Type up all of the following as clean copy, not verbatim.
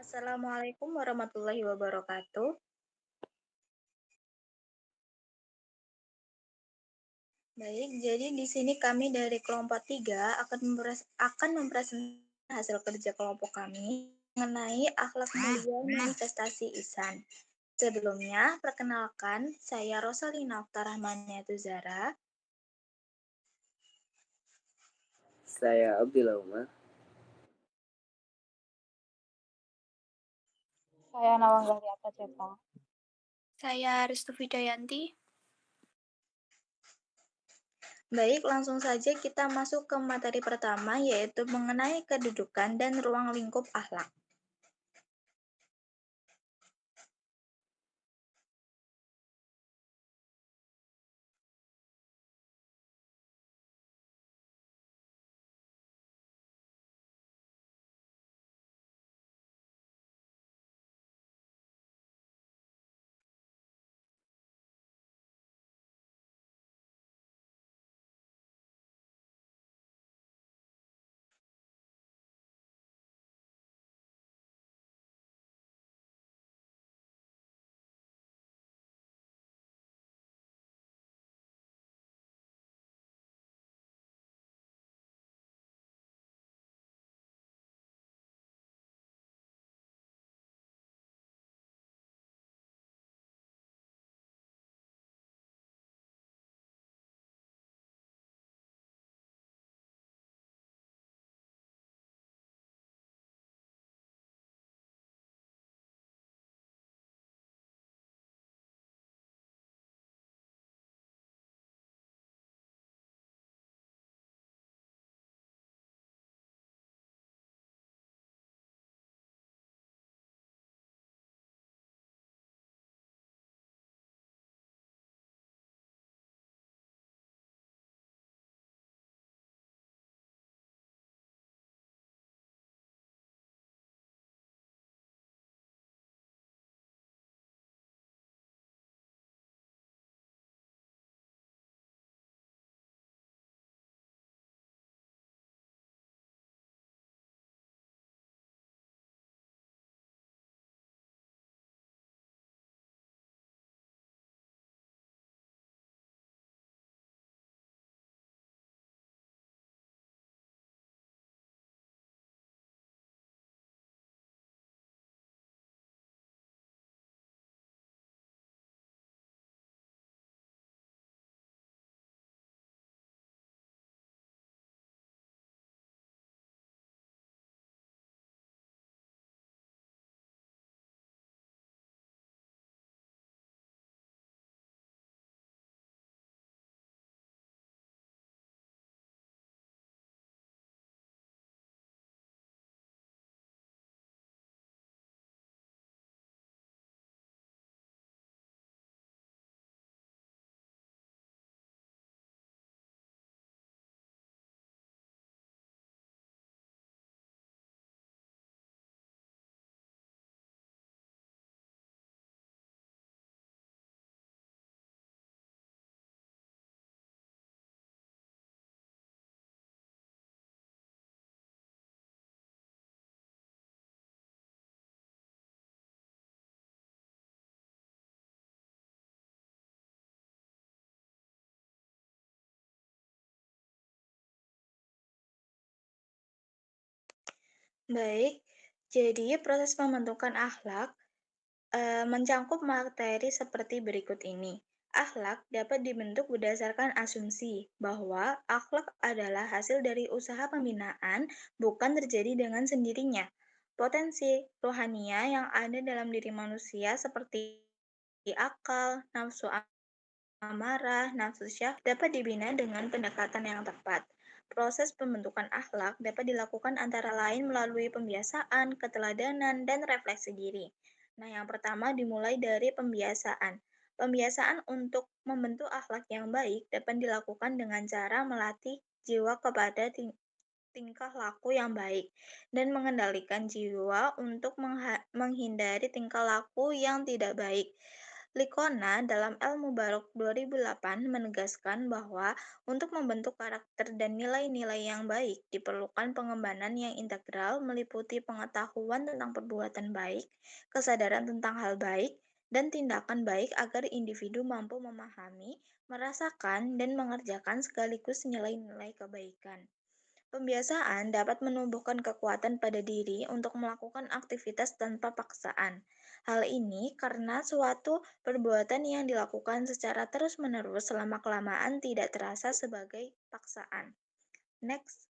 Assalamualaikum warahmatullahi wabarakatuh. Baik, jadi di sini kami dari kelompok 3 akan mempresentasikan hasil kerja kelompok kami mengenai akhlak mulia manifestasi ihsan. Sebelumnya, perkenalkan, saya Rosalina Oktarahmania Tuzara. Saya Abdillah Umar. Saya Nawanggali Atacepa. Saya Restu Widayanti. Baik, langsung saja kita masuk ke materi pertama, yaitu mengenai kedudukan dan ruang lingkup akhlak. Baik, jadi proses pembentukan akhlak mencangkup materi seperti berikut ini. Akhlak dapat dibentuk berdasarkan asumsi bahwa akhlak adalah hasil dari usaha pembinaan, bukan terjadi dengan sendirinya. Potensi rohania yang ada dalam diri manusia seperti akal, nafsu amarah, nafsu syahwat dapat dibina dengan pendekatan yang tepat. Proses pembentukan akhlak dapat dilakukan antara lain melalui pembiasaan, keteladanan, dan refleksi diri. Nah, yang pertama dimulai dari pembiasaan. Pembiasaan untuk membentuk akhlak yang baik dapat dilakukan dengan cara melatih jiwa kepada tingkah laku yang baik dan mengendalikan jiwa untuk menghindari tingkah laku yang tidak baik. Likona dalam El-Mubarak 2008 menegaskan bahwa untuk membentuk karakter dan nilai-nilai yang baik diperlukan pengembangan yang integral meliputi pengetahuan tentang perbuatan baik, kesadaran tentang hal baik, dan tindakan baik agar individu mampu memahami, merasakan, dan mengerjakan sekaligus nilai-nilai kebaikan. Pembiasaan dapat menumbuhkan kekuatan pada diri untuk melakukan aktivitas tanpa paksaan. Hal ini karena suatu perbuatan yang dilakukan secara terus-menerus selama-kelamaan tidak terasa sebagai paksaan. Next.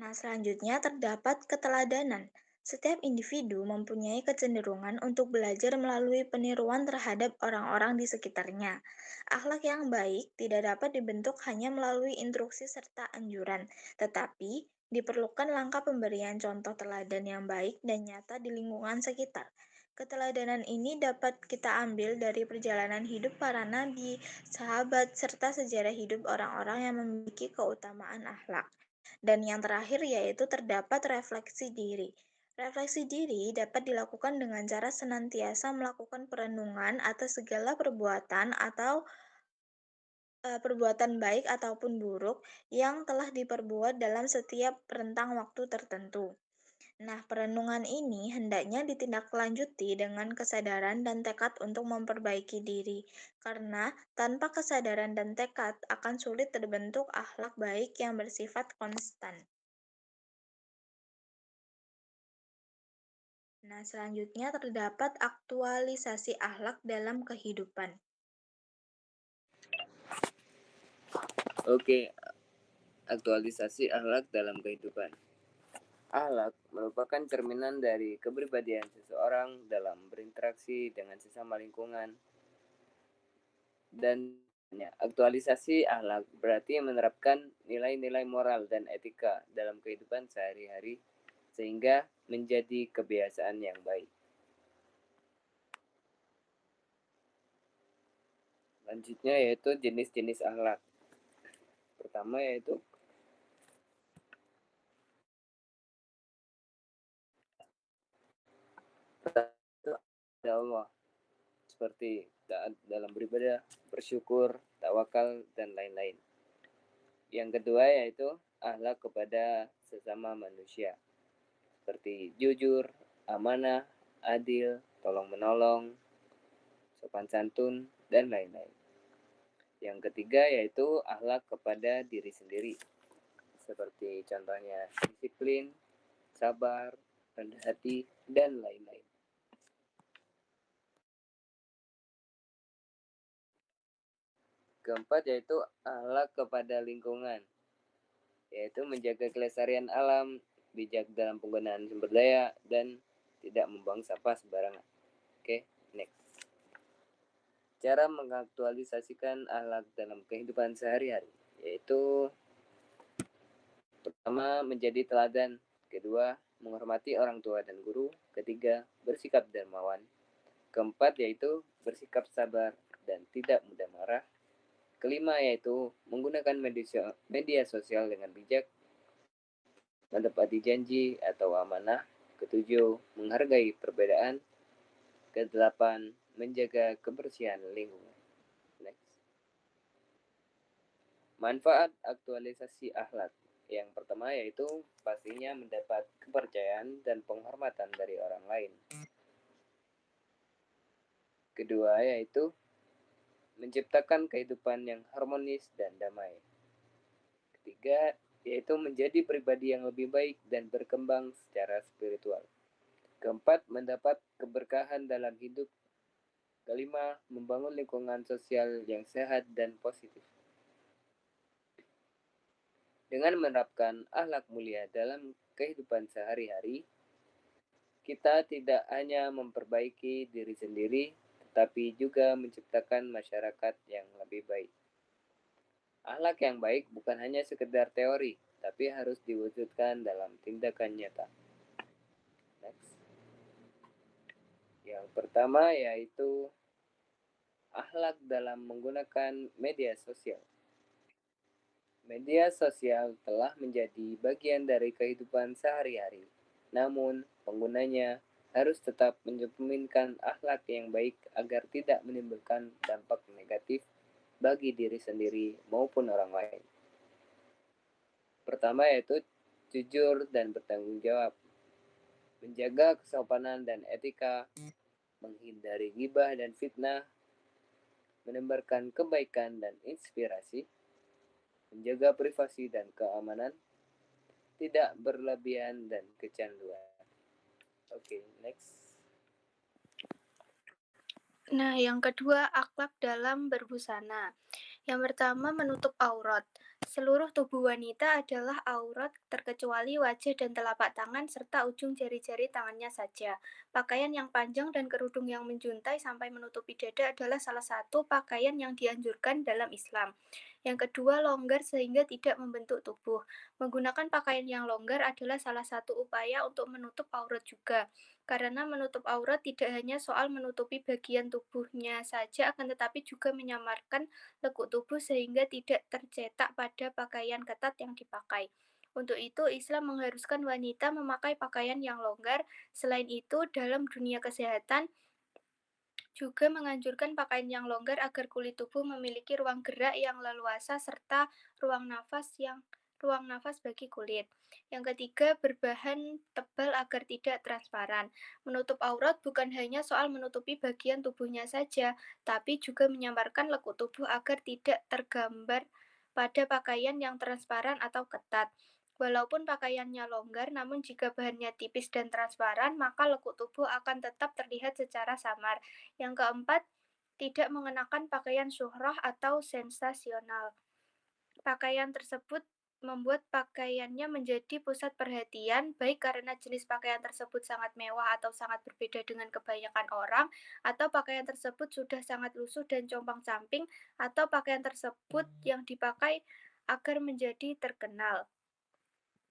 Nah, selanjutnya terdapat keteladanan. Setiap individu mempunyai kecenderungan untuk belajar melalui peniruan terhadap orang-orang di sekitarnya. Akhlak yang baik tidak dapat dibentuk hanya melalui instruksi serta anjuran, tetapi diperlukan langkah pemberian contoh teladan yang baik dan nyata di lingkungan sekitar. Keteladanan ini dapat kita ambil dari perjalanan hidup para nabi, sahabat, serta sejarah hidup orang-orang yang memiliki keutamaan akhlak. Dan yang terakhir yaitu terdapat refleksi diri. Refleksi diri dapat dilakukan dengan cara senantiasa melakukan perenungan atas segala perbuatan atau perbuatan baik ataupun buruk yang telah diperbuat dalam setiap rentang waktu tertentu. Nah, perenungan ini hendaknya ditindaklanjuti dengan kesadaran dan tekad untuk memperbaiki diri, karena tanpa kesadaran dan tekad akan sulit terbentuk akhlak baik yang bersifat konstan. Nah, selanjutnya terdapat aktualisasi akhlak dalam kehidupan. Oke, aktualisasi akhlak dalam kehidupan. Akhlak merupakan cerminan dari kepribadian seseorang dalam berinteraksi dengan sesama lingkungan. Dan aktualisasi akhlak berarti menerapkan nilai-nilai moral dan etika dalam kehidupan sehari-hari sehingga menjadi kebiasaan yang baik. Selanjutnya yaitu jenis-jenis akhlak. Pertama yaitu kepada Allah, seperti taat dalam beribadah, bersyukur, tawakal, dan lain-lain. Yang kedua yaitu akhlak kepada sesama manusia, seperti jujur, amanah, adil, tolong-menolong, sopan santun, dan lain-lain. Yang ketiga yaitu akhlak kepada diri sendiri, seperti contohnya disiplin, sabar, rendah hati, dan lain-lain. Keempat yaitu akhlak kepada lingkungan, yaitu menjaga kelestarian alam, bijak dalam penggunaan sumber daya, dan tidak membuang sampah sembarangan. Oke, next. Cara mengaktualisasikan akhlak dalam kehidupan sehari-hari, yaitu pertama, menjadi teladan. Kedua, menghormati orang tua dan guru. Ketiga, bersikap dermawan. Keempat yaitu bersikap sabar dan tidak mudah marah. Kelima yaitu menggunakan media sosial dengan bijak, menepati janji atau amanah. Ketujuh, menghargai perbedaan. Kedelapan, menjaga kebersihan lingkungan. Next. Manfaat aktualisasi akhlak. Yang pertama yaitu pastinya mendapat kepercayaan dan penghormatan dari orang lain. Kedua yaitu menciptakan kehidupan yang harmonis dan damai. Ketiga, yaitu menjadi pribadi yang lebih baik dan berkembang secara spiritual. Keempat, mendapat keberkahan dalam hidup. Kelima, membangun lingkungan sosial yang sehat dan positif. Dengan menerapkan akhlak mulia dalam kehidupan sehari-hari, kita tidak hanya memperbaiki diri sendiri, tetapi juga menciptakan masyarakat yang lebih baik. Akhlak yang baik bukan hanya sekedar teori, tapi harus diwujudkan dalam tindakan nyata. Next. Yang pertama yaitu akhlak dalam menggunakan media sosial. Media sosial telah menjadi bagian dari kehidupan sehari-hari, namun penggunanya harus tetap mencerminkan akhlak yang baik agar tidak menimbulkan dampak negatif bagi diri sendiri maupun orang lain. Pertama yaitu jujur dan bertanggung jawab, menjaga kesopanan dan etika, menghindari ghibah dan fitnah, menebarkan kebaikan dan inspirasi, menjaga privasi dan keamanan, tidak berlebihan dan kecanduan. Oke, next. Nah, yang kedua, akhlak dalam berbusana. Yang pertama, menutup aurat. Seluruh tubuh wanita adalah aurat terkecuali wajah dan telapak tangan serta ujung jari-jari tangannya saja. Pakaian yang panjang dan kerudung yang menjuntai sampai menutupi dada adalah salah satu pakaian yang dianjurkan dalam Islam. Yang kedua, longgar sehingga tidak membentuk tubuh. Menggunakan pakaian yang longgar adalah salah satu upaya untuk menutup aurat juga. Karena menutup aurat tidak hanya soal menutupi bagian tubuhnya saja, akan tetapi juga menyamarkan lekuk tubuh sehingga tidak tercetak pada pakaian ketat yang dipakai. Untuk itu, Islam mengharuskan wanita memakai pakaian yang longgar. Selain itu, dalam dunia kesehatan juga menganjurkan pakaian yang longgar agar kulit tubuh memiliki ruang gerak yang leluasa serta ruang nafas bagi kulit. Yang ketiga, berbahan tebal agar tidak transparan. Menutup aurat bukan hanya soal menutupi bagian tubuhnya saja, tapi juga menyamarkan lekuk tubuh agar tidak tergambar pada pakaian yang transparan atau ketat. Walaupun pakaiannya longgar, namun jika bahannya tipis dan transparan, maka lekuk tubuh akan tetap terlihat secara samar. Yang keempat, tidak mengenakan pakaian syuhrah atau sensasional. Pakaian tersebut membuat pakaiannya menjadi pusat perhatian, baik karena jenis pakaian tersebut sangat mewah atau sangat berbeda dengan kebanyakan orang, atau pakaian tersebut sudah sangat lusuh dan compang-camping, atau pakaian tersebut yang dipakai agar menjadi terkenal.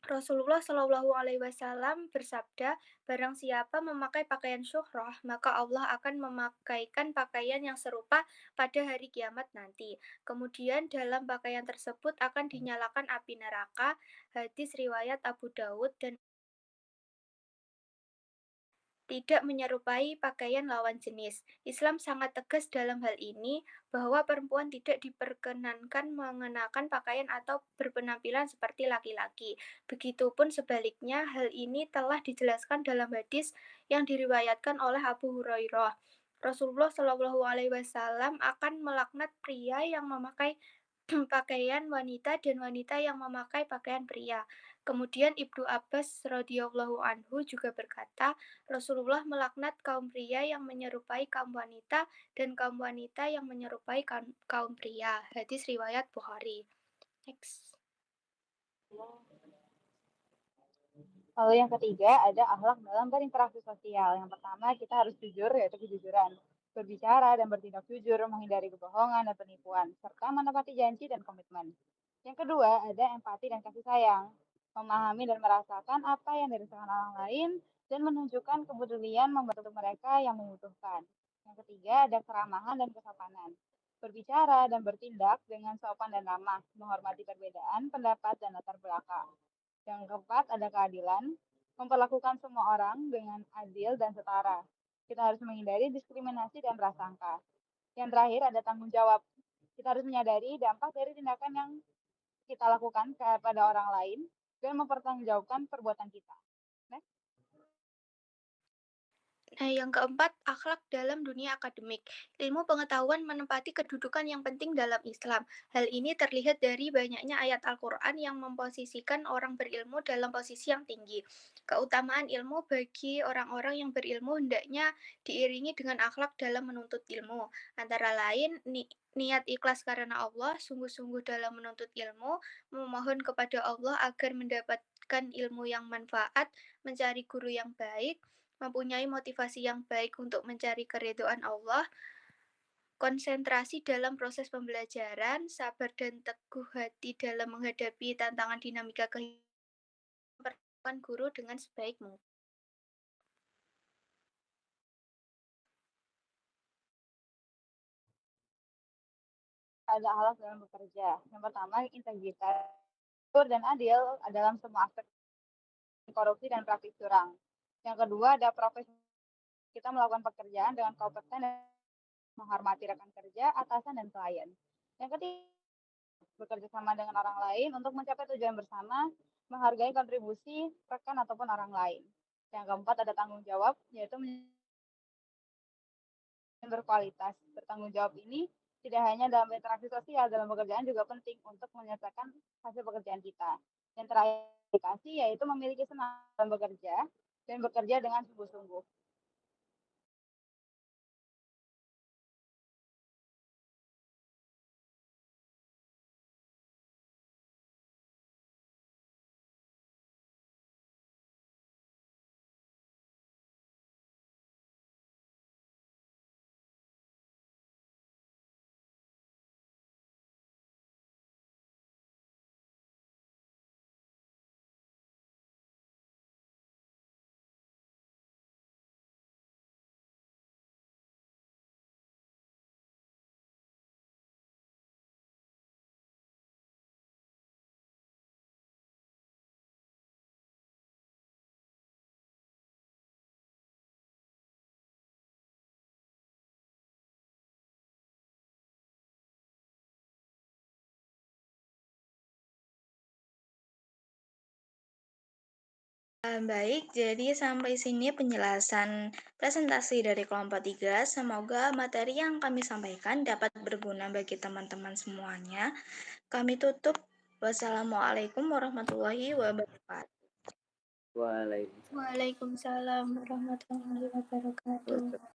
Rasulullah Shallallahu Alaihi Wasallam bersabda, barang siapa memakai pakaian syuhrah, maka Allah akan memakaikan pakaian yang serupa pada hari kiamat nanti. Kemudian dalam pakaian tersebut akan dinyalakan api neraka. Hadis riwayat Abu Dawud dan tidak menyerupai pakaian lawan jenis. Islam sangat tegas dalam hal ini bahwa perempuan tidak diperkenankan mengenakan pakaian atau berpenampilan seperti laki-laki. Begitupun sebaliknya, hal ini telah dijelaskan dalam hadis yang diriwayatkan oleh Abu Hurairah. Rasulullah Shallallahu Alaihi Wasallam akan melaknat pria yang memakai pakaian wanita dan wanita yang memakai pakaian pria. Kemudian Ibnu Abbas radhiyallahu anhu juga berkata, Rasulullah melaknat kaum pria yang menyerupai kaum wanita dan kaum wanita yang menyerupai kaum pria. Hadis riwayat Bukhari. Next. Lalu yang ketiga ada akhlak dalam berinteraksi sosial. Yang pertama kita harus jujur, yaitu kejujuran. Berbicara dan bertindak jujur, menghindari kebohongan dan penipuan, serta menepati janji dan komitmen. Yang kedua ada empati dan kasih sayang. Memahami dan merasakan apa yang dirasakan orang lain dan menunjukkan kepedulian membantu mereka yang membutuhkan. Yang ketiga ada keramahan dan kesopanan. Berbicara dan bertindak dengan sopan dan ramah, menghormati perbedaan pendapat dan latar belakang. Yang keempat ada keadilan, memperlakukan semua orang dengan adil dan setara. Kita harus menghindari diskriminasi dan prasangka. Yang terakhir ada tanggung jawab. Kita harus menyadari dampak dari tindakan yang kita lakukan kepada orang lain dan mempertanggungjawabkan perbuatan kita. Next. Nah, yang keempat, akhlak dalam dunia akademik. Ilmu pengetahuan menempati kedudukan yang penting dalam Islam. Hal ini terlihat dari banyaknya ayat Al-Quran yang memposisikan orang berilmu dalam posisi yang tinggi. Keutamaan ilmu bagi orang-orang yang berilmu hendaknya diiringi dengan akhlak dalam menuntut ilmu. Antara lain, niat ikhlas karena Allah, sungguh-sungguh dalam menuntut ilmu, memohon kepada Allah agar mendapatkan ilmu yang manfaat, mencari guru yang baik, mempunyai motivasi yang baik untuk mencari keridhaan Allah, konsentrasi dalam proses pembelajaran, sabar dan teguh hati dalam menghadapi tantangan dinamika kehidupan, memperlakukan guru dengan sebaik mungkin. Ada akhlak dalam bekerja. Yang pertama integritas dan adil dalam semua aspek korupsi dan praktik curang. Yang kedua ada profesionalisme kita melakukan pekerjaan dengan kompeten dan menghormati rekan kerja, atasan, dan klien. Yang ketiga, bekerja sama dengan orang lain untuk mencapai tujuan bersama, menghargai kontribusi rekan ataupun orang lain. Yang keempat ada tanggung jawab, yaitu berkualitas. Bertanggung jawab ini tidak hanya dalam interaksi sosial, dalam pekerjaan juga penting untuk menyelesaikan hasil pekerjaan kita. Yang terakhir, yaitu memiliki semangat dalam bekerja dan bekerja dengan sungguh-sungguh. Baik, jadi sampai sini penjelasan presentasi dari kelompok 3. Semoga materi yang kami sampaikan dapat berguna bagi teman-teman semuanya. Kami tutup. Wassalamualaikum warahmatullahi wabarakatuh. Waalaikumsalam. Waalaikumsalam warahmatullahi wabarakatuh.